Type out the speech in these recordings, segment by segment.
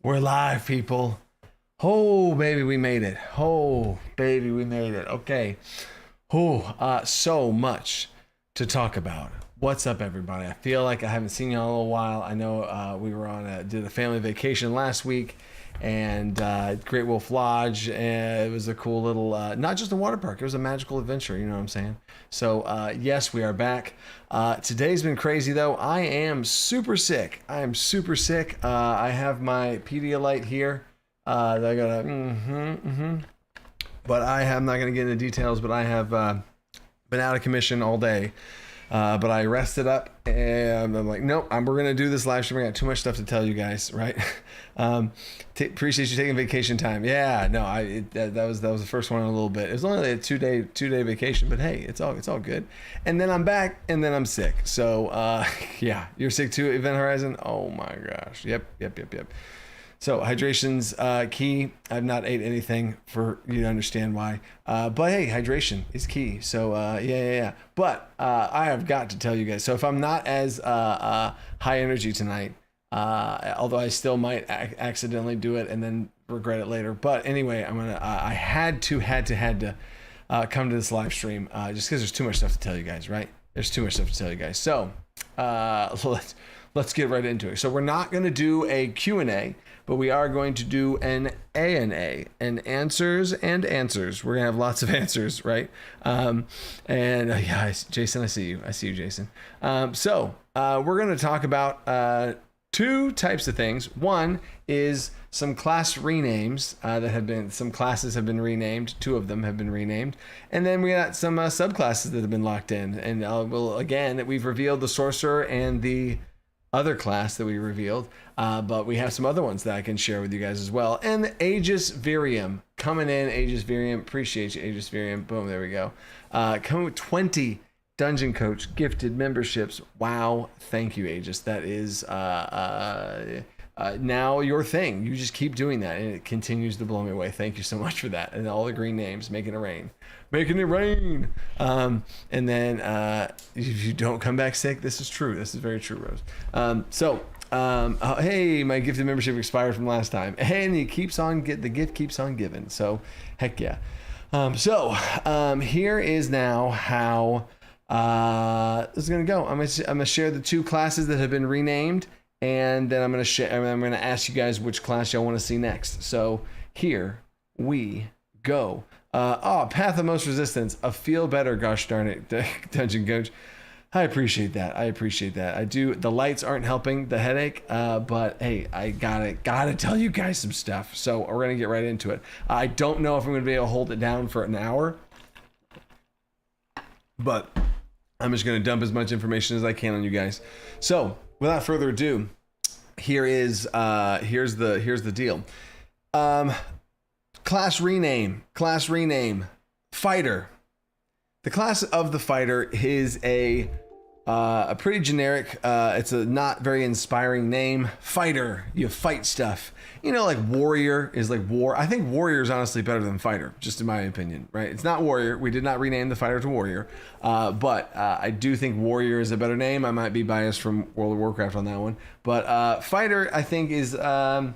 We're live, people. Oh, baby, we made it. Oh, baby, we made it. Okay. Oh, so much to talk about. What's up, everybody? I feel like I haven't seen y'all in a little while. I know we were did a family vacation last week, and Great Wolf Lodge. And it was a cool little, not just a water park, it was a magical adventure. You know what I'm saying? So, yes, we are back. Today's been crazy, though. I am super sick. I have my Pedialyte here. That I gotta, But I am not going to get into details, but I have been out of commission all day. But I rested up and I'm like, nope, we're going to do this live stream. I got too much stuff to tell you guys, right? Appreciate you taking vacation time. Yeah, no, that was the first one in a little bit. It was only a two day vacation, but hey, it's all good. And then I'm back and then I'm sick. So, yeah, you're sick too, Event Horizon? Oh my gosh. Yep. So hydration's key. I've not ate anything for you to understand why. But hey, hydration is key. So yeah. But I have got to tell you guys. So if I'm not as high energy tonight, although I still might accidentally do it and then regret it later. But anyway, I had to come to this live stream just because there's too much stuff to tell you guys, right? There's too much stuff to tell you guys. So let's get right into it. So we're not going to do a Q&A, but we are going to do an A&A, an answers and answers. We're going to have lots of answers, right? Yeah, Jason, I see you, Jason. So we're going to talk about two types of things. One is some class renames some classes have been renamed. Two of them have been renamed. And then we got some subclasses that have been locked in. And we've revealed the sorcerer and the other class that we revealed. But we have some other ones that I can share with you guys as well. And the Aegis Virium coming in. Aegis Virium. Appreciate you, Aegis Virium. Boom, there we go. Coming with 20 Dungeon Coach gifted memberships. Wow. Thank you, Aegis. That is now your thing. You just keep doing that and it continues to blow me away. Thank you so much for that. And all the green names, making it rain. And then if you don't come back sick, this is true. This is very true, Rose. Hey, my gifted membership expired from last time. And the gift keeps on giving. So heck yeah. Here is now how this is gonna go. I'm gonna share the two classes that have been renamed, and then I'm gonna ask you guys which class y'all want to see next. So here we go. Path of Most Resistance, a feel better, gosh darn it, Dungeon Coach. I appreciate that. I do. The lights aren't helping the headache, but hey, I gotta tell you guys some stuff. So we're gonna get right into it. I don't know if I'm gonna be able to hold it down for an hour, but I'm just going to dump as much information as I can on you guys. So without further ado, here's the deal. Class rename, fighter. The class of the fighter is a pretty generic, it's a not very inspiring name. Fighter, you fight stuff. You know, like warrior is like war. I think warrior is honestly better than fighter, just in my opinion, right? It's not warrior. We did not rename the fighter to warrior, but I do think warrior is a better name. I might be biased from World of Warcraft on that one, but fighter I think is it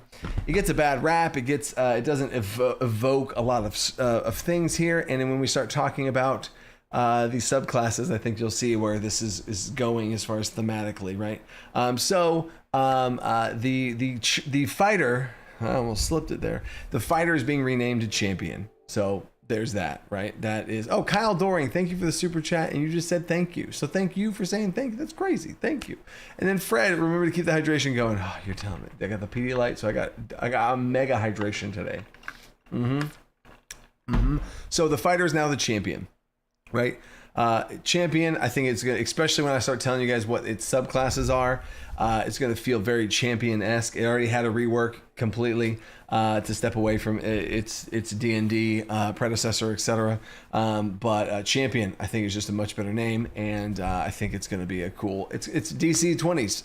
gets a bad rap. It doesn't evoke a lot of things here, and then when we start talking about these subclasses, I think you'll see where this is going as far as thematically, right? The fighter, I almost slipped it there. The fighter is being renamed to champion. So there's that, right? That is, Kyle Doring, thank you for the super chat. And you just said thank you. So thank you for saying thank you. That's crazy. Thank you. And then Fred, remember to keep the hydration going. Oh, you're telling me. I got the Pedialyte, so I got a mega hydration today. So the fighter is now the champion, right? Champion, I think it's good, especially when I start telling you guys what its subclasses are. It's going to feel very champion-esque. It already had a rework completely to step away from its D&D predecessor, etc. But champion, I think, is just a much better name, and I think it's going to be a cool. It's DC20's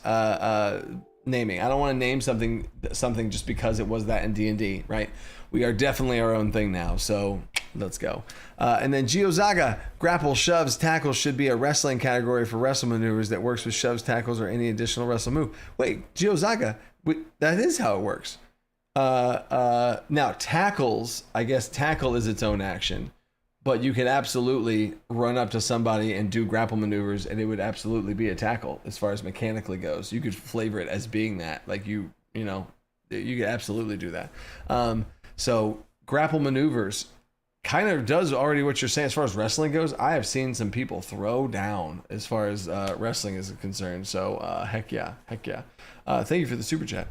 naming. I don't want to name something just because it was that in D&D, right? We are definitely our own thing now, so let's go. And then Giozaga, grapple, shoves, tackles should be a wrestling category for wrestle maneuvers that works with shoves, tackles, or any additional wrestle move. Wait, Giozaga, that is how it works. Now tackles, I guess tackle is its own action, but you could absolutely run up to somebody and do grapple maneuvers, and it would absolutely be a tackle as far as mechanically goes. You could flavor it as being that, like you know, you could absolutely do that. So grapple maneuvers kind of does already what you're saying as far as wrestling goes. I have seen some people throw down as far as wrestling is concerned. So heck yeah. Thank you for the super chat.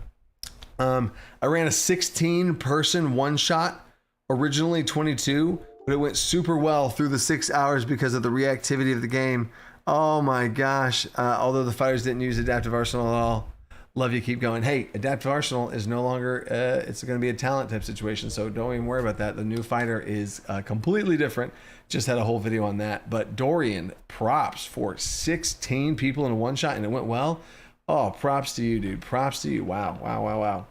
I ran a 16-person one-shot, originally 22, but it went super well through the 6 hours because of the reactivity of the game. Oh my gosh. Although the fighters didn't use Adaptive Arsenal at all. Love you, keep going. Hey, Adaptive Arsenal is no longer, it's going to be a talent type situation, so don't even worry about that. The new fighter is completely different. Just had a whole video on that. But Dorian, props for 16 people in a one-shot, and it went well. Oh, props to you, dude. Props to you. Wow.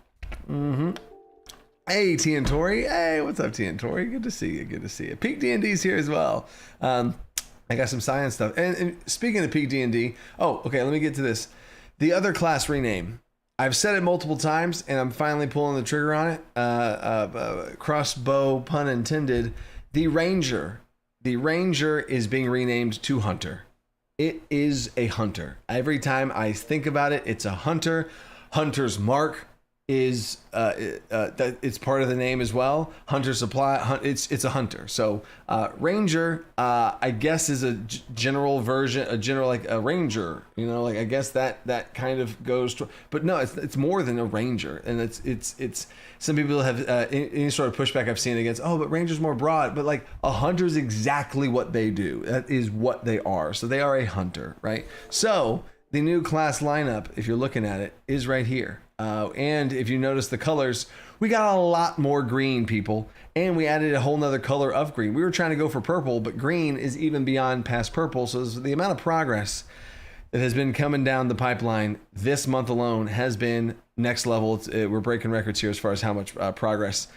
Hey, T and Tori. Hey, what's up, T and Tori? Good to see you. Peak D&D's here as well. I got some science stuff. And speaking of Peak D&D, oh, okay, let me get to this. The other class rename. I've said it multiple times, and I'm finally pulling the trigger on it. Crossbow, pun intended. The Ranger. The Ranger is being renamed to Hunter. It is a hunter. Every time I think about it, it's a hunter. Hunter's mark is that it's part of the name as well. Hunter supply, it's a hunter. So Ranger, I guess, is a general version, like a ranger. You know, like I guess that kind of goes to, but no, it's more than a ranger, and it's some people have any sort of pushback I've seen against. Oh, but ranger's more broad, but like a hunter is exactly what they do. That is what they are. So they are a hunter, right? So the new class lineup, if you're looking at it, is right here. And if you notice the colors, we got a lot more green, people, and we added a whole nother color of green. We were trying to go for purple, but green is even beyond past purple. So the amount of progress that has been coming down the pipeline this month alone has been next level. We're breaking records here as far as how much progress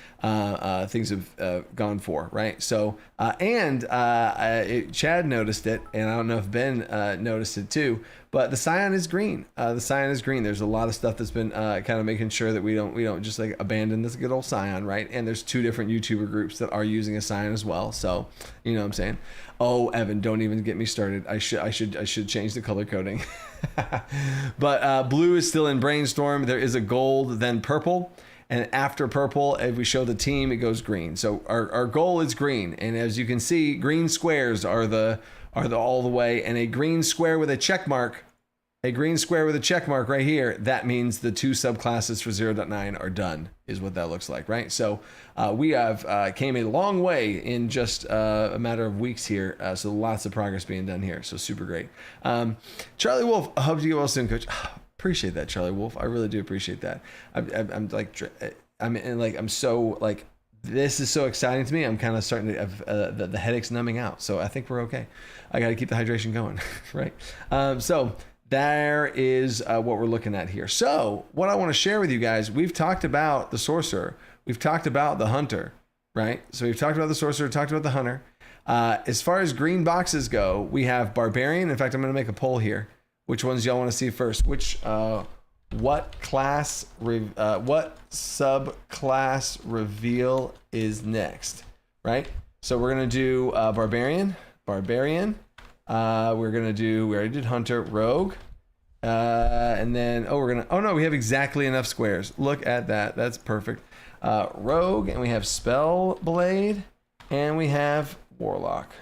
things have gone for, right? So, Chad noticed it, and I don't know if Ben noticed it too, but the cyan is green. The cyan is green. There's a lot of stuff that's been kind of making sure that we don't just like abandon this good old cyan, right? And there's 2 different YouTuber groups that are using a cyan as well. So, you know what I'm saying? Oh, Evan, don't even get me started. I should change the color coding. But blue is still in brainstorm. There is a gold, then purple, and after purple, if we show the team, it goes green. So our goal is green, and as you can see, green squares are the all the way, and a green square with a check mark. A green square with a check mark right here, that means the 2 subclasses for 0.9 are done, is what that looks like, right? So we have came a long way in just a matter of weeks here, so lots of progress being done here, so super great. Charlie Wolf, I hope you get well soon, Coach. Appreciate that, Charlie Wolf. I really do appreciate that. I'm so like, this is so exciting to me. I'm kind of starting to have the headache's numbing out, so I think we're okay. I got to keep the hydration going, right? So there is what we're looking at here. So what I want to share with you guys, we've talked about the sorcerer. We've talked about the hunter, right? So we've talked about the sorcerer, talked about the hunter. As far as green boxes go, we have barbarian. In fact, I'm going to make a poll here. Which ones y'all want to see first? What subclass reveal is next, right? So we're going to do barbarian. We already did hunter, rogue, and then we have exactly enough squares. Look at that. That's perfect. Rogue, and we have spell blade, and we have warlock.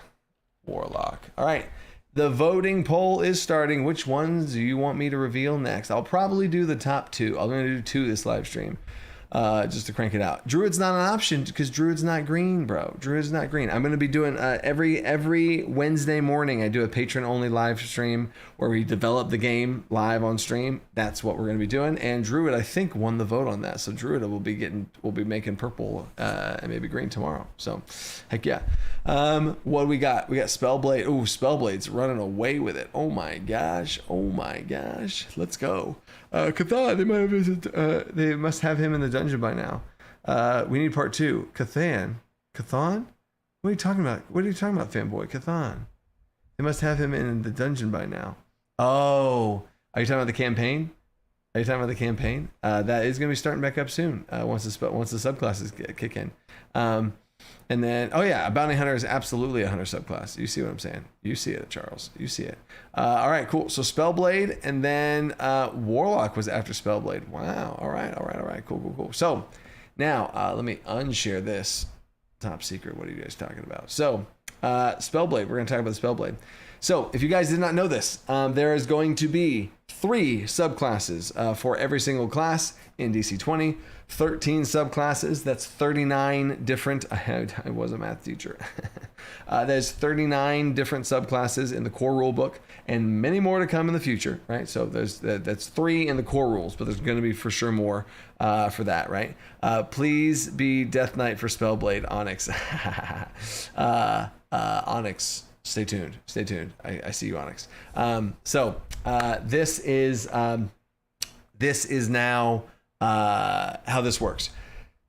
All right. The voting poll is starting. Which ones do you want me to reveal next? I'll probably do the top 2. I'm going to do 2 this live stream. Just to crank it out. Druid's not an option because Druid's not green, bro. Druid's not green. I'm going to be doing every Wednesday morning. I do a patron only live stream where we develop the game live on stream. That's what we're going to be doing. And Druid, I think, won the vote on that. So Druid will be making purple and maybe green tomorrow. So heck yeah. What do we got? We got Spellblade. Ooh, Spellblade's running away with it. Oh my gosh. Let's go. Cathan, they must have him in the dungeon by now. We need part 2. Cathan? What are you talking about? Fanboy? Cathan. They must have him in the dungeon by now. Oh, are you talking about the campaign? Are you talking about the campaign? That is going to be starting back up soon once the subclasses kick in. And then, oh yeah, a bounty hunter is absolutely a hunter subclass. You see what I'm saying? You see it, Charles. You see it. All right, cool. So Spellblade, and then Warlock was after Spellblade. Wow. All right. Cool. So now let me unshare this. Top secret. What are you guys talking about? So Spellblade. We're going to talk about the Spellblade. So if you guys did not know this, there is going to be 3 subclasses for every single class in DC20. 13 subclasses. That's 39 different. I was a math teacher. There's 39 different subclasses in the core rule book, and many more to come in the future, right? So that's 3 in the core rules, but there's going to be for sure more for that, right? Please be Death Knight for Spellblade, Onyx. Onyx. Stay tuned. I see you, Onyx. This is now how this works.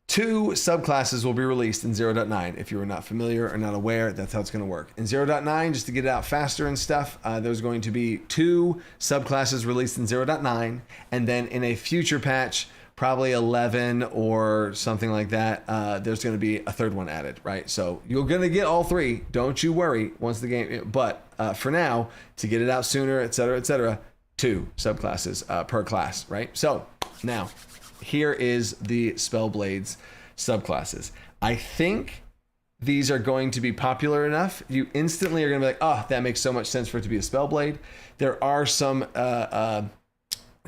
2 subclasses will be released in 0.9. If you are not familiar or not aware, that's how it's going to work. In 0.9, just to get it out faster and stuff, there's going to be 2 subclasses released in 0.9, and then in a future patch, probably 11 or something like that, there's going to be a 3rd one added, right? So you're going to get all 3. Don't you worry once the game, but for now, to get it out sooner, etc., 2 subclasses per class, right? So now, here is the Spellblades subclasses. I think these are going to be popular enough. You instantly are going to be like, oh, that makes so much sense for it to be a Spellblade. There are some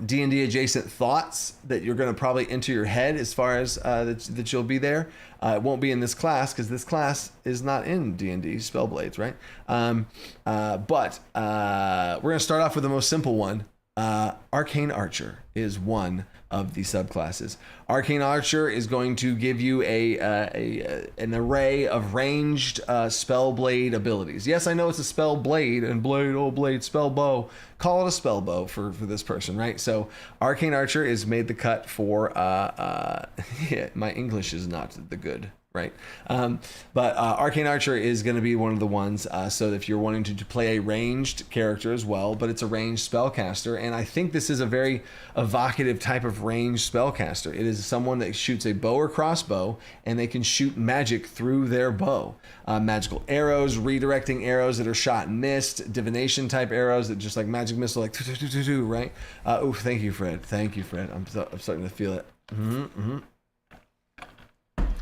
D&D adjacent thoughts that you're going to probably enter your head as far as that you'll be there. It won't be in this class because this class is not in D&D Spellblades, right? But we're going to start off with the most simple one. Arcane Archer is one of the subclasses. Arcane Archer is going to give you an array of ranged Spellblade abilities. Yes, I know it's a spell blade and blade, spell bow. Call it a spell bow for this person, right? So Arcane Archer is made the cut for yeah, my English is not the good, right? But Arcane Archer is going to be one of the ones. So if you're wanting to play a ranged character as well, but it's a ranged spellcaster, and I think this is a very evocative type of ranged spellcaster. It is someone that shoots a bow or crossbow, and they can shoot magic through their bow. Magical arrows, redirecting arrows that are shot and missed, divination type arrows that just like magic missile, like right? Oh, thank you, Fred. Thank you, Fred. I'm starting to feel it.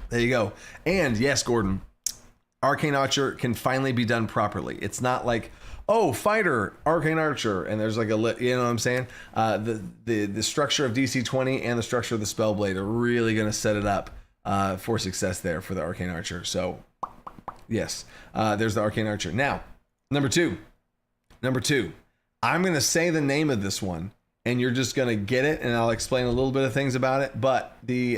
There you go. And yes, Gordon, Arcane Archer can finally be done properly. It's not like, oh, fighter, Arcane Archer, and there's like a you know what I'm saying? The structure of DC20 and the structure of the Spellblade are really going to set it up for success there for the Arcane Archer. So yes, there's the Arcane Archer. Now, number two, I'm going to say the name of this one, and you're just going to get it, and I'll explain a little bit of things about it. But the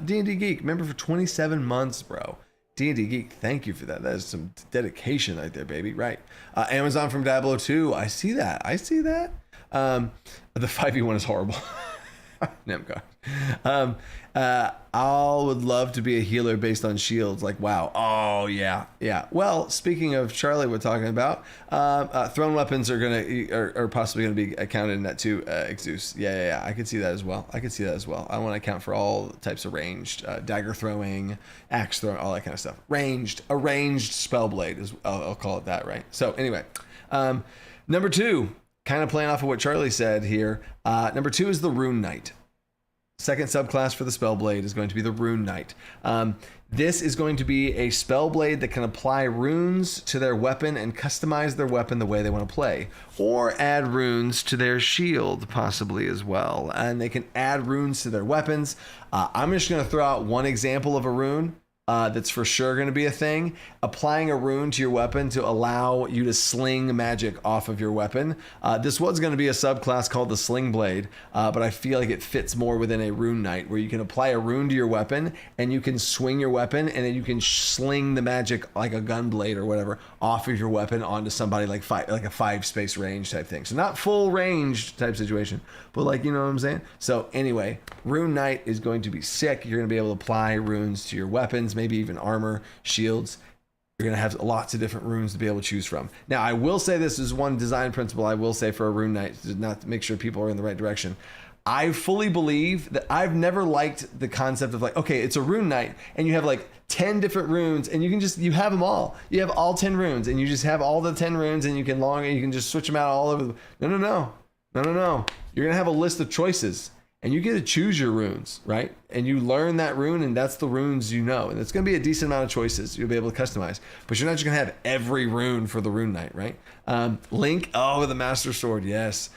D&D Geek, member for 27 months, bro. D&D Geek, thank you for that. That is some dedication right there, baby. Right. Amazon from Diablo 2. I see that. The 5e1 is horrible. Nemcar. I would love to be a healer based on shields. Like, wow. Oh, yeah. Well, speaking of Charlie, we're talking about thrown weapons are possibly gonna be accounted in that too. Exus. Yeah. I could see that as well. I want to account for all types of ranged dagger throwing, axe throwing, all that kind of stuff. A ranged spellblade is I'll call it that, right? So anyway, number 2. Kind of playing off of what Charlie said here. Number 2 is the Rune Knight. Second subclass for the Spellblade is going to be the Rune Knight. This is going to be a Spellblade that can apply runes to their weapon and customize their weapon the way they want to play. Or add runes to their shield, possibly as well. And they can add runes to their weapons. I'm just going to throw out one example of a rune. That's for sure going to be a thing. Applying a rune to your weapon to allow you to sling magic off of your weapon. This was going to be a subclass called the Sling Blade, but I feel like it fits more within a Rune Knight, where you can apply a rune to your weapon and you can swing your weapon, and then you can sling the magic like a gun blade or whatever off of your weapon onto somebody like a 5 space range type thing. So not full range type situation, but like, you know what I'm saying? So anyway, Rune Knight is going to be sick. You're going to be able to apply runes to your weapons, maybe even armor, shields. You're going to have lots of different runes to be able to choose from. Now, I will say this is one design principle I will say for a Rune Knight, to not make sure people are in the right direction. I fully believe that I've never liked the concept of like, okay, it's a rune night and you have like 10 different runes and you have them all. You have all 10 runes and you just have all the 10 runes and you can just switch them out all over. No. You're going to have a list of choices and you get to choose your runes, right? And you learn that rune and that's the runes you know. And it's going to be a decent amount of choices you'll be able to customize, but you're not just going to have every rune for the rune night, right? Link, the Master Sword, yes.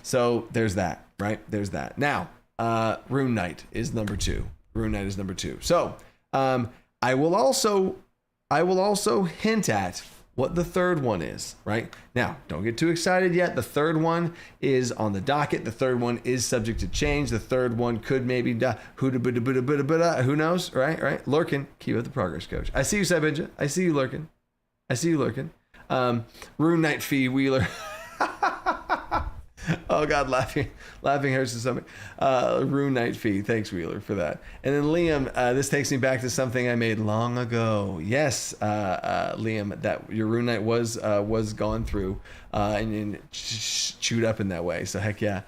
So there's that, right? There's that. Now, rune night is number 2. So I will also hint at what the third one is, right? Now, don't get too excited yet. The third one is on the docket. The third one is subject to change. The third one could maybe who knows, right? Lurking, keep up the progress, coach. I see you, Sabinja. I see you lurking. Rune Knight Fee Wheeler. Oh God, laughing hurts the stomach. Rune Knight Fee, thanks Wheeler for that. And then Liam, this takes me back to something I made long ago. Yes, Liam, that your Rune Knight was gone through and chewed up in that way. So heck yeah.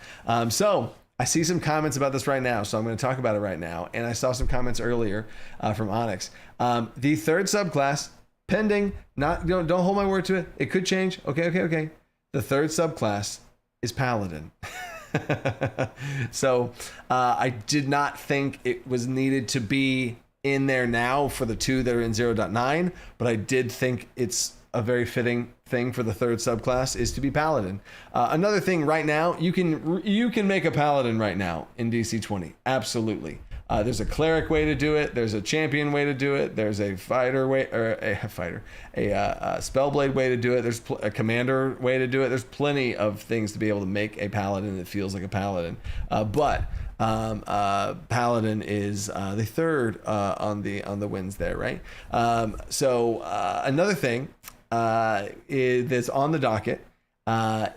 So I see some comments about this right now, so I'm going to talk about it right now. And I saw some comments earlier from Onyx. The third subclass, pending. Don't hold my word to it. It could change. Okay. The third subclass is Paladin. So I did not think it was needed to be in there now for the 2 that are in 0.9, but I did think it's a very fitting thing for the third subclass is to be Paladin. Another thing right now, you can make a Paladin right now in DC20. Absolutely. There's a cleric way to do it. There's a champion way to do it. There's a fighter way, or a spellblade way to do it. There's a commander way to do it. There's plenty of things to be able to make a paladin that feels like a paladin. But paladin is the third on the wins there, right? So another thing that's on the docket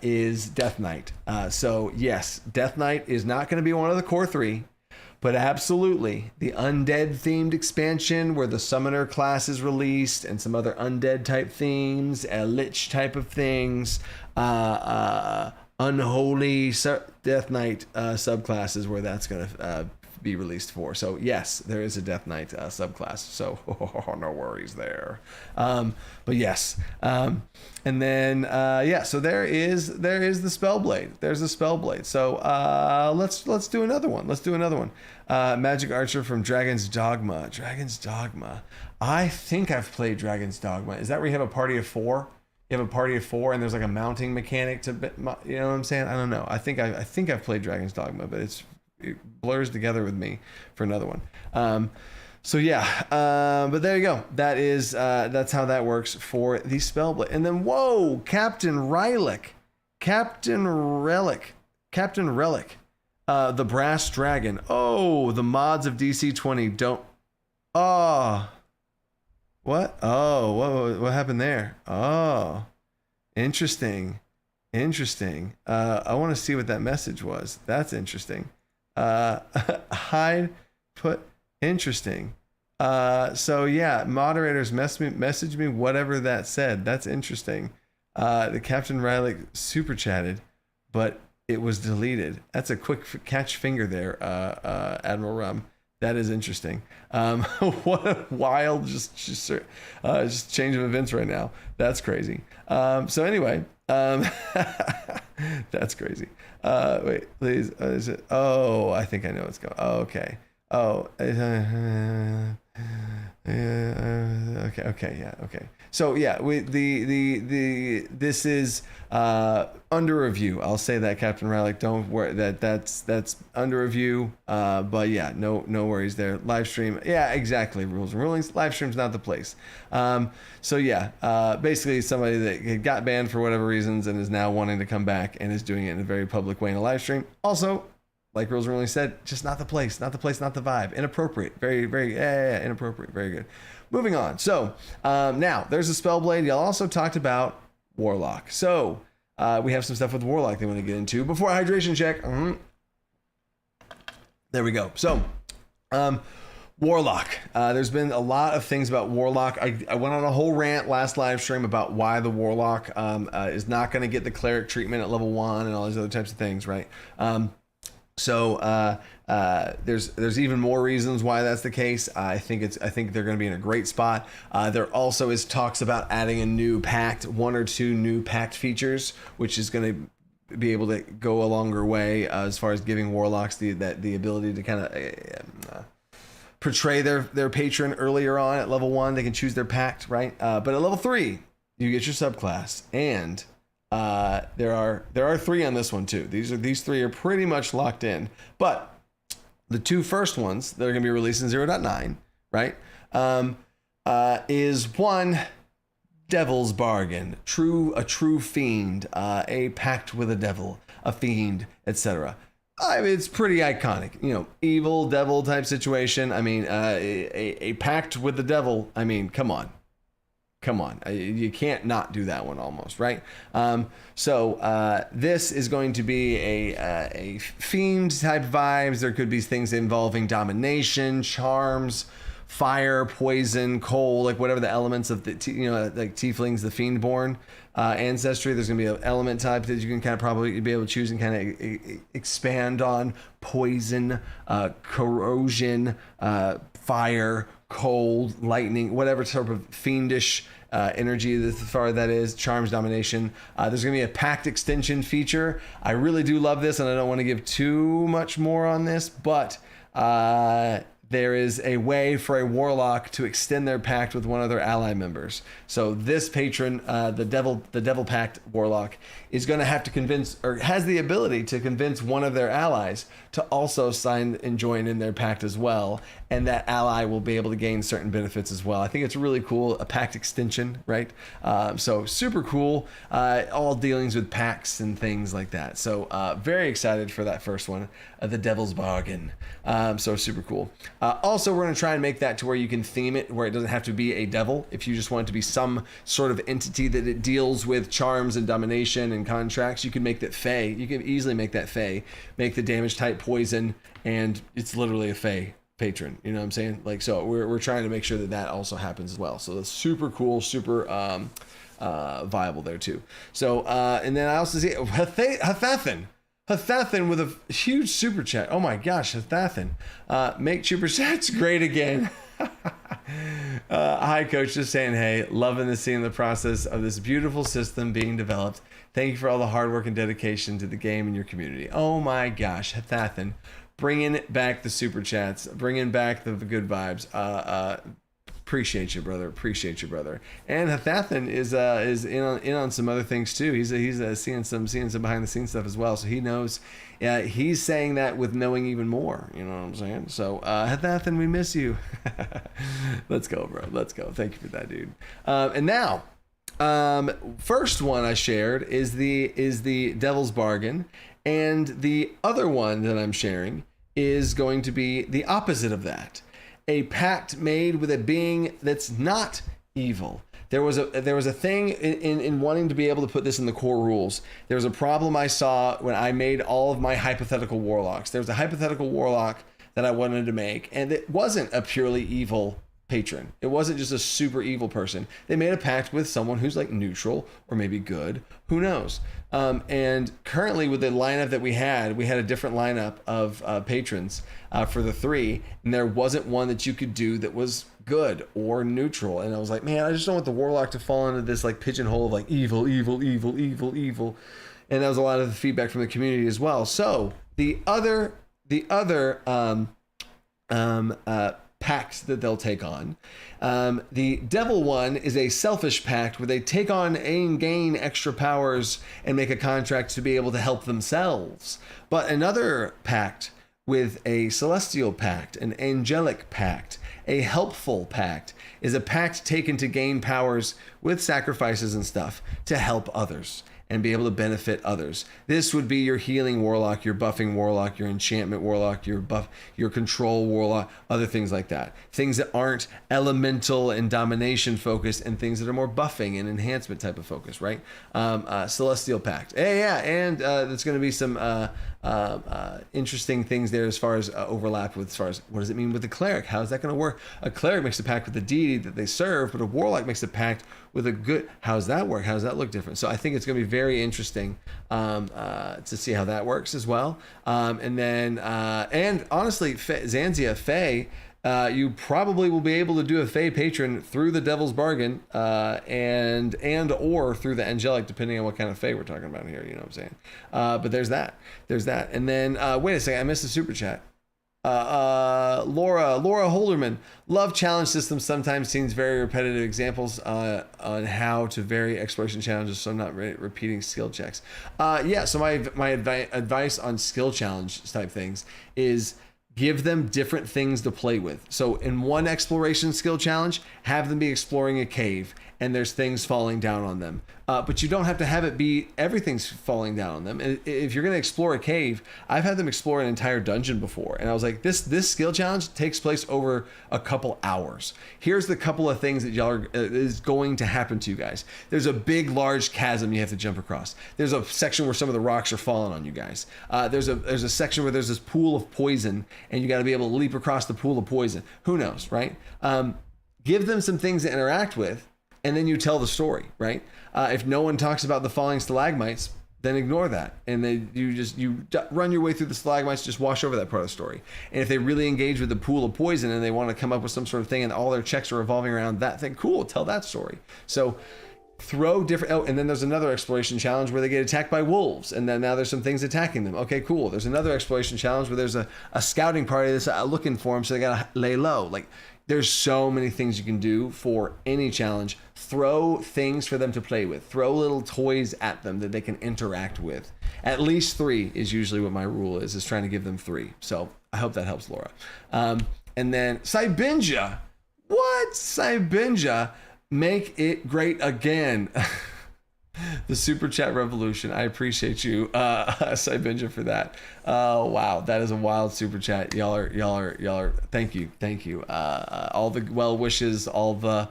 is Death Knight. So yes, Death Knight is not going to be one of the core 3. But absolutely, the undead themed expansion where the summoner class is released and some other undead type themes, lich type of things, unholy Death Knight subclasses where that's going to be released for. So yes, there is a Death Knight subclass. So no worries there. But yes, and then so there is the Spellblade. There's a Spellblade. So let's do another one. Magic Archer from Dragon's Dogma. I think I've played Dragon's Dogma. Is that where you have a party of 4? You have a party of 4 and there's like a mounting mechanic to, you know what I'm saying? I don't know. I think I've played Dragon's Dogma, but it blurs together with me for another one. So yeah, but there you go. That's how that works for the Spellblade. And then whoa, Captain Relic, the Brass Dragon. Oh, the mods of DC20 don't. Oh, what? Oh, what happened there? Oh, interesting. I want to see what that message was. That's interesting. Interesting. So yeah, moderators message me whatever that said. That's interesting. The Captain Riley super chatted, but it was deleted. That's a quick catch finger there, Admiral Rum. That is interesting. What a wild just change of events right now. That's crazy. So anyway, that's crazy. Wait, please. Is it? Oh, I think I know what's going. Oh, okay. Oh, okay. So yeah, this is under review. I'll say that, Captain Riley. Don't worry. That's under review. But yeah, no worries there. Live stream. Yeah, exactly. Rules and rulings. Live stream's not the place. So yeah, basically somebody that got banned for whatever reasons and is now wanting to come back and is doing it in a very public way in a live stream. Also, like Rules and Rulings said, just not the place, not the vibe. Inappropriate. Very, very inappropriate. Very good. Moving on. So now there's a Spellblade. Y'all also talked about Warlock. So we have some stuff with Warlock they want to get into before hydration check. There we go. So Warlock. There's been a lot of things about Warlock. I went on a whole rant last live stream about why the Warlock is not going to get the cleric treatment at level 1 and all these other types of things, right? So there's even more reasons why that's the case. I think they're going to be in a great spot. There also is talks about adding a new pact, 1 or 2 new pact features, which is going to be able to go a longer way as far as giving warlocks the ability to kind of portray their patron earlier on at level 1. They can choose their pact, right? But at level 3, you get your subclass, and there are 3 on this one too. These 3 are pretty much locked in, but the 2 first ones that are going to be released in 0.9, right? Is 1, Devil's Bargain, a true fiend, a pact with a devil, a fiend, etc. I mean, it's pretty iconic, evil devil type situation. I mean, a pact with the devil. I mean, come on. You can't not do that one almost, right? So this is going to be a fiend type vibes. There could be things involving domination, charms, fire, poison, cold, like whatever the elements of the like tieflings, the fiendborn ancestry. There's gonna be an element type that you can kind of probably be able to choose and kind of expand on: poison, corrosion, fire, cold, lightning, whatever sort of fiendish energy as far as that is, charms, domination. There's gonna be a pact extension feature. I really do love this, and I don't want to give too much more on this, but there is a way for a warlock to extend their pact with one of their ally members. So this patron, the devil pact warlock, is going to have to convince, or has the ability to convince, one of their allies to also sign and join in their pact as well, and that ally will be able to gain certain benefits as well. I think it's really cool, a pact extension, right? So super cool, all dealings with pacts and things like that. So very excited for that first one, the Devil's Bargain. So super cool. Also, we're going to try and make that to where you can theme it, where it doesn't have to be a devil. If you just want it to be some sort of entity that it deals with charms and domination and contracts, you can make that Fey. You can easily make that Fey, make the damage type poison, and it's literally a Fey patron. You know what I'm saying? Like, so we're trying to make sure that also happens as well. So that's super cool, super viable there too. So and then I also see Hathathan with a huge super chat. Oh my gosh, Hathathan. Make super chats great again. Hi, coach. Just saying, hey, loving to see the process of this beautiful system being developed. Thank you for all the hard work and dedication to the game and your community. Oh my gosh, Hathathan. Bringing back the super chats. Bringing back the good vibes. Appreciate you, brother. Appreciate you, brother. And Hathathan is in on some other things too. He's seeing some behind the scenes stuff as well. So he knows. He's saying that with knowing even more. You know what I'm saying? So Hathathan, we miss you. Let's go, bro. Let's go. Thank you for that, dude. And now, first one I shared is the Devil's Bargain, and the other one that I'm sharing is going to be the opposite of that. A pact made with a being that's not evil. There was a thing in wanting to be able to put this in the core rules. There was a problem I saw when I made all of my hypothetical warlocks. There was a hypothetical warlock that I wanted to make, and it wasn't a purely evil patron. It wasn't just a super evil person. They made a pact with someone who's like neutral or maybe good. Who knows? And currently with the lineup that we had a different lineup of patrons for the 3, and there wasn't one that you could do that was good or neutral. And I was like, man, I just don't want the warlock to fall into this like pigeonhole of like evil. And that was a lot of the feedback from the community as well. So the other pacts that they'll take on. The devil one is a selfish pact where they take on and gain extra powers and make a contract to be able to help themselves. But another pact with a celestial pact, an angelic pact, a helpful pact, is a pact taken to gain powers with sacrifices and stuff to help others and be able to benefit others. This would be your healing warlock, your buffing warlock, your enchantment warlock, your control warlock, other things like that. Things that aren't elemental and domination focused, and things that are more buffing and enhancement type of focus, right? Celestial Pact. Yeah, and there's going to be some interesting things there as far as overlap with, as far as what does it mean with the cleric? How is that going to work? A cleric makes a pact with the deity that they serve, but a warlock makes a pact with a good. How does that work? How does that look different? So I think it's going to be very interesting to see how that works as well. And then, and honestly, Zanzia, Faye, you probably will be able to do a Faye patron through the Devil's Bargain, and or through the Angelic, depending on what kind of Faye we're talking about here. You know what I'm saying? But there's that. And then wait a second, I missed the super chat. Laura Holderman, love challenge systems. Sometimes seems very repetitive examples on how to vary exploration challenges, so I'm not repeating skill checks. Yeah, so my advice on skill challenge type things is give them different things to play with. So in one exploration skill challenge, have them be exploring a cave and there's things falling down on them. But you don't have to have it be everything's falling down on them. And if you're going to explore a cave, I've had them explore an entire dungeon before. And I was like, this skill challenge takes place over a couple hours. Here's the couple of things that y'all is going to happen to you guys. There's a big, large chasm you have to jump across. There's a section where some of the rocks are falling on you guys. There's a section where there's this pool of poison and you got to be able to leap across the pool of poison. Who knows, right? Give them some things to interact with, and then you tell the story, right? If no one talks about the falling stalagmites, then ignore that. And then you run your way through the stalagmites, just wash over that part of the story. And if they really engage with the pool of poison and they want to come up with some sort of thing and all their checks are revolving around that thing, cool, tell that story. So throw different, and then there's another exploration challenge where they get attacked by wolves, and then now there's some things attacking them. Okay, cool. There's another exploration challenge where there's a scouting party that's looking for them, so they gotta lay low. Like, there's so many things you can do for any challenge. Throw things for them to play with. Throw little toys at them that they can interact with. At least 3 is usually what my rule is trying to give them 3. So I hope that helps, Laura. And then Saibinja. What? Saibinja, make it great again. The super chat revolution. I appreciate you, Saibinja, for that. Wow, that is a wild super chat. Y'all are. Thank you. All the well wishes, all the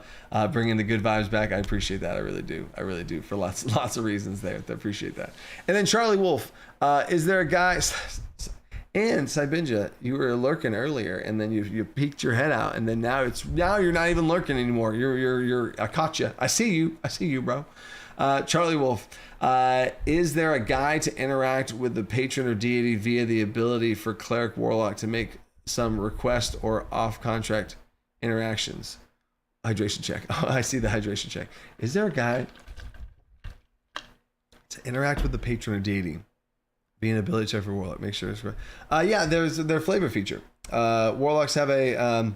bringing the good vibes back. I appreciate that. I really do. For lots of reasons there. I appreciate that. And then Charlie Wolf, is there a guy? And Saibinja, you were lurking earlier, and then you peeked your head out, and then now you're not even lurking anymore. You're I caught you. I see you, bro. Charlie Wolf, is there a guide to interact with the patron or deity via the ability for cleric warlock to make some request or off-contract interactions? Hydration check. Oh, I see the hydration check. Is there a guide to interact with the patron or deity via an ability check for warlock? Make sure it's right. Yeah, there's their flavor feature. Warlocks have a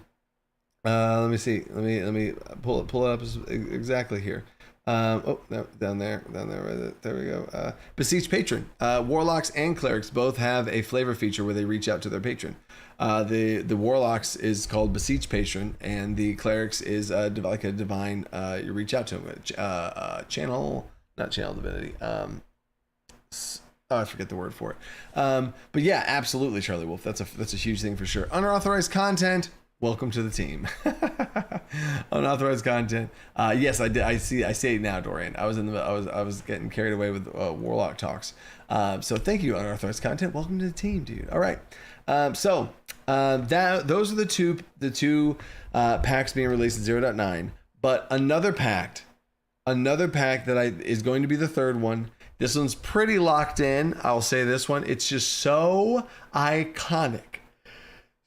let me see. Let me pull it up exactly here. No, down there, right there we go. Beseech patron. Warlocks and clerics both have a flavor feature where they reach out to their patron. The warlocks is called beseech patron, and the clerics is like a divine. You reach out to them. Not channel divinity. I forget the word for it. But yeah, absolutely, Charlie Wolf. That's a huge thing for sure. Unauthorized content. Welcome to the team. Unauthorized content. Yes, I did. I say it now, Dorian. I was getting carried away with warlock talks. So thank you, unauthorized content. Welcome to the team, dude. All right. So those are the two packs being released at 0.9. But another pack that is going to be the third one. This one's pretty locked in. I'll say this one. It's just so iconic.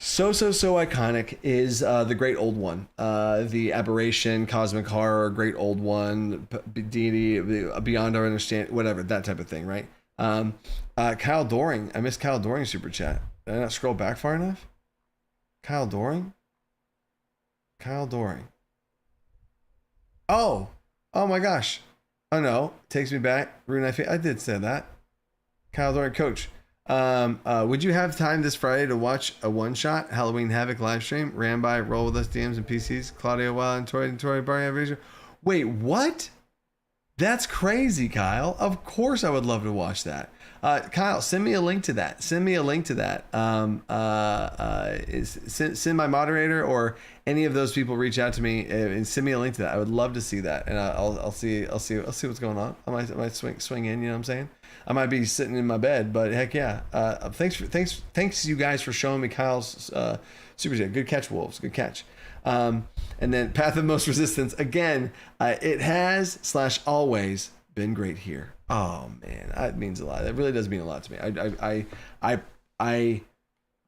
So iconic is the Great Old One, the Aberration, Cosmic Horror, Great Old One, Deity, Beyond Our Understanding, whatever, that type of thing, right? Kyle Doring, I missed Kyle Doring super chat. Did I not scroll back far enough? Kyle Doring. Oh my gosh. Oh no, takes me back. Rune, I did say that. Kyle Doring, coach. Would you have time this Friday to watch a one-shot Halloween Havoc live stream ran by Roll With Us DMs and PCs, Claudio Wild and Tori Barry? Wait, what? That's crazy, Kyle. Of course I would love to watch that. Kyle, send me a link to that. Send my moderator or any of those people reach out to me and send me a link to that. I would love to see that, and I'll see what's going on. I might swing in. You know what I'm saying? I might be sitting in my bed, but heck yeah. Thanks you guys for showing me Kyle's super chat. Good catch, Wolves. Good catch. And then Path of Most Resistance again. It has / always been great here. Oh man, that means a lot. That really does mean a lot to me. I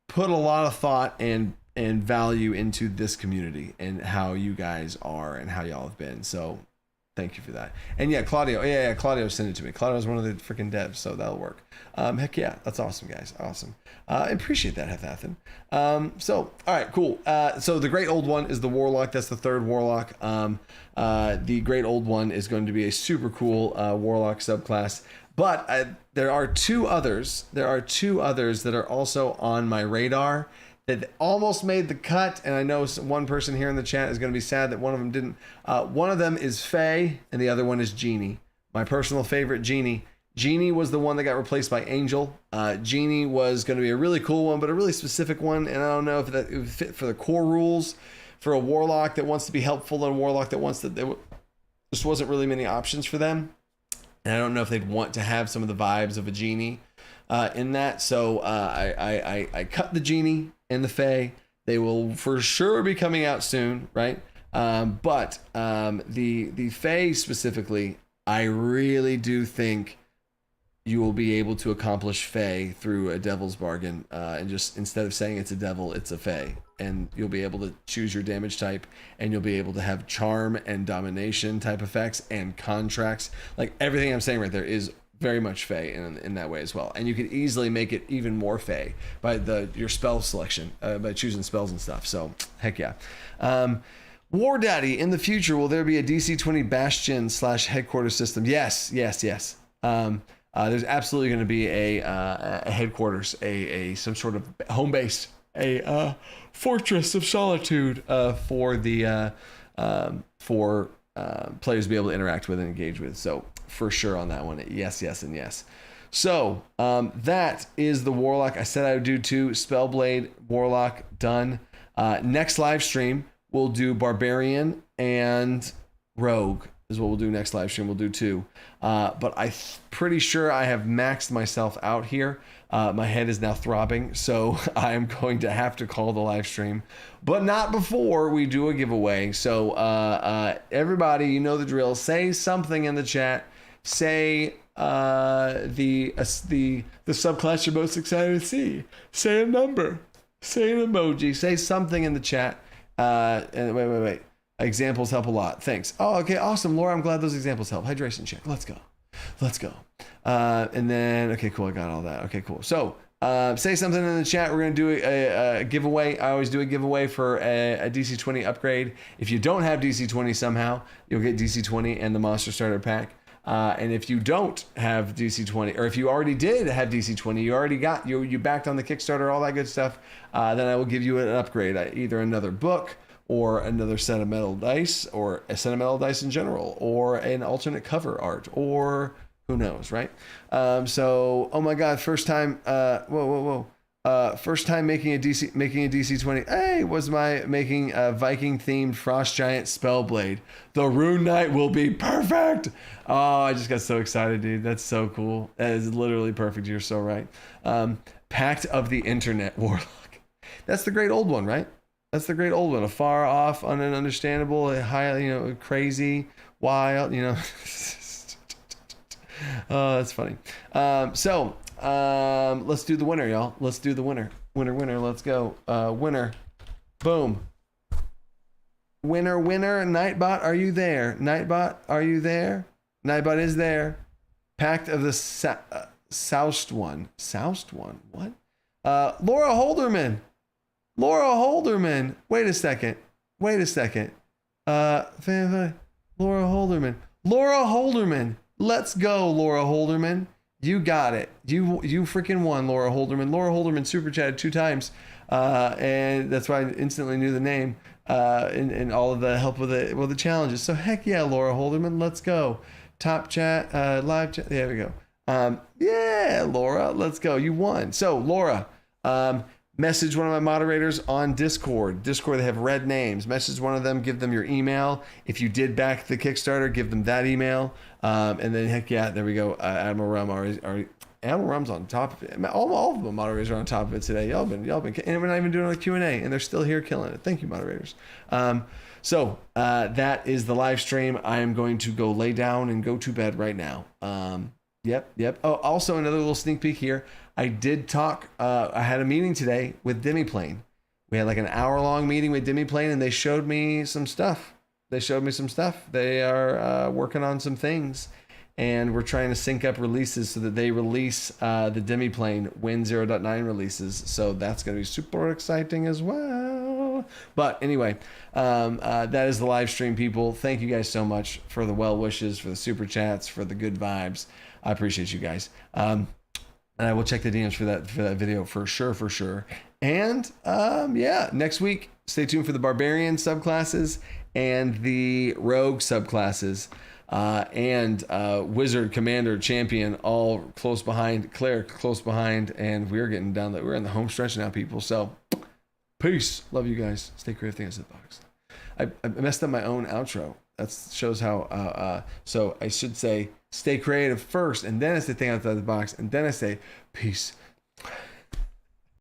put a lot of thought and value into this community and how you guys are and how y'all have been. So thank you for that. And yeah, Claudio. Yeah, Claudio sent it to me. Claudio's one of the freaking devs, so that'll work. Heck yeah, that's awesome, guys. Awesome. I appreciate that, Hethathan. So, all right, cool. So the Great Old One is the Warlock. That's the third Warlock. The Great Old One is going to be a super cool Warlock subclass. But there are two others. There are two others that are also on my radar that almost made the cut, and I know one person here in the chat is going to be sad that one of them didn't. One of them is Faye, and the other one is Genie. My personal favorite, Genie. Genie was the one that got replaced by Angel. Genie was going to be a really cool one, but a really specific one, and I don't know if that would fit for the core rules for a Warlock that wants to be helpful and a Warlock that wants to. There just wasn't really many options for them, and I don't know if they'd want to have some of the vibes of a Genie in that. So I cut the Genie and the Fae. They will for sure be coming out soon, right? But the Fae specifically, I really do think you will be able to accomplish Fae through a Devil's Bargain, and just instead of saying it's a devil, it's a Fae, and you'll be able to choose your damage type, and you'll be able to have charm and domination type effects and contracts. Like everything I'm saying right there is very much Fae in that way as well. And you could easily make it even more Fae by your spell selection, by choosing spells and stuff. So heck yeah. War Daddy, in the future, will there be a DC20 Bastion / headquarters system? Yes. There's absolutely going to be a headquarters, some sort of home base, a fortress of solitude for the players to be able to interact with and engage with. So for sure on that one, yes, and yes. So that is the Warlock. I said I would do 2. Spellblade, Warlock, done. Next live stream, we'll do Barbarian and Rogue is what we'll do next live stream. We'll do 2. But I'm pretty sure I have maxed myself out here. My head is now throbbing, so I am going to have to call the live stream, but not before we do a giveaway. So everybody, you know the drill. Say something in the chat. Say the subclass you're most excited to see. Say a number. Say an emoji. Say something in the chat. And wait. Examples help a lot. Thanks. Oh, okay, awesome, Laura. I'm glad those examples help. Hydration check. Let's go. And then, okay, cool. I got all that. Okay, cool. So say something in the chat. We're going to do a giveaway. I always do a giveaway for a DC20 upgrade. If you don't have DC20 somehow, you'll get DC20 and the Monster Starter Pack. And if you don't have DC20, or if you already did have DC20, you already got, you backed on the Kickstarter, all that good stuff, then I will give you an upgrade, either another book, or another set of metal dice, or a set of metal dice in general, or an alternate cover art, or who knows, right? So, oh my God, first time, first time making a DC20. Hey, was making a Viking themed Frost Giant Spellblade. The Rune Knight will be perfect. Oh, I just got so excited, dude. That's so cool. That is literally perfect. You're so right. Pact of the Internet Warlock. That's the Great Old One, right? That's the Great Old One. A far off, ununderstandable, highly, crazy, wild, Oh, that's funny. So let's do the winner, y'all. Let's do the winner. Winner. Let's go. Winner. Boom. Winner. Nightbot, are you there? Nightbot, are you there? Nightbot is there. Pact of the Soused One. Soused One? What? Laura Holderman. Wait a second. Laura Holderman. Let's go, Laura Holderman. You got it. You freaking won, Laura Holderman. Laura Holderman super chatted 2 times. And that's why I instantly knew the name, and all of the help with the challenges. So heck yeah, Laura Holderman. Let's go. Top chat, live chat. There we go. Yeah, Laura, let's go. You won. So Laura, message one of my moderators on Discord. They have red names. Message one of them, give them your email. If you did back the Kickstarter, give them that email. And then heck yeah, there we go. Admiral Rum Admiral Rum's on top of it. All of the moderators are on top of it today. Y'all been, and we're not even doing a Q&A, and they're still here killing it. Thank you, moderators. So that is the live stream. I am going to go lay down and go to bed right now. Yep. Oh, also another little sneak peek here. I did talk. I had a meeting today with Demiplane. We had like an hour-long meeting with Demiplane, and they showed me some stuff. They are working on some things, and we're trying to sync up releases so that they release the Demiplane Win 0.9 releases. So that's going to be super exciting as well. But anyway, that is the live stream, people. Thank you guys so much for the well wishes, for the super chats, for the good vibes. I appreciate you guys. And I will check the DMs for that video for sure. And yeah, next week, stay tuned for the Barbarian subclasses and the Rogue subclasses. And Wizard, Commander, Champion, all close behind. Cleric, close behind. And we're getting down we're in the home stretch now, people. So peace. Love you guys. Stay creative. Things in the box. I messed up my own outro. That shows how, so I should say, stay creative first, and then I say think outside the box, and then I say, peace.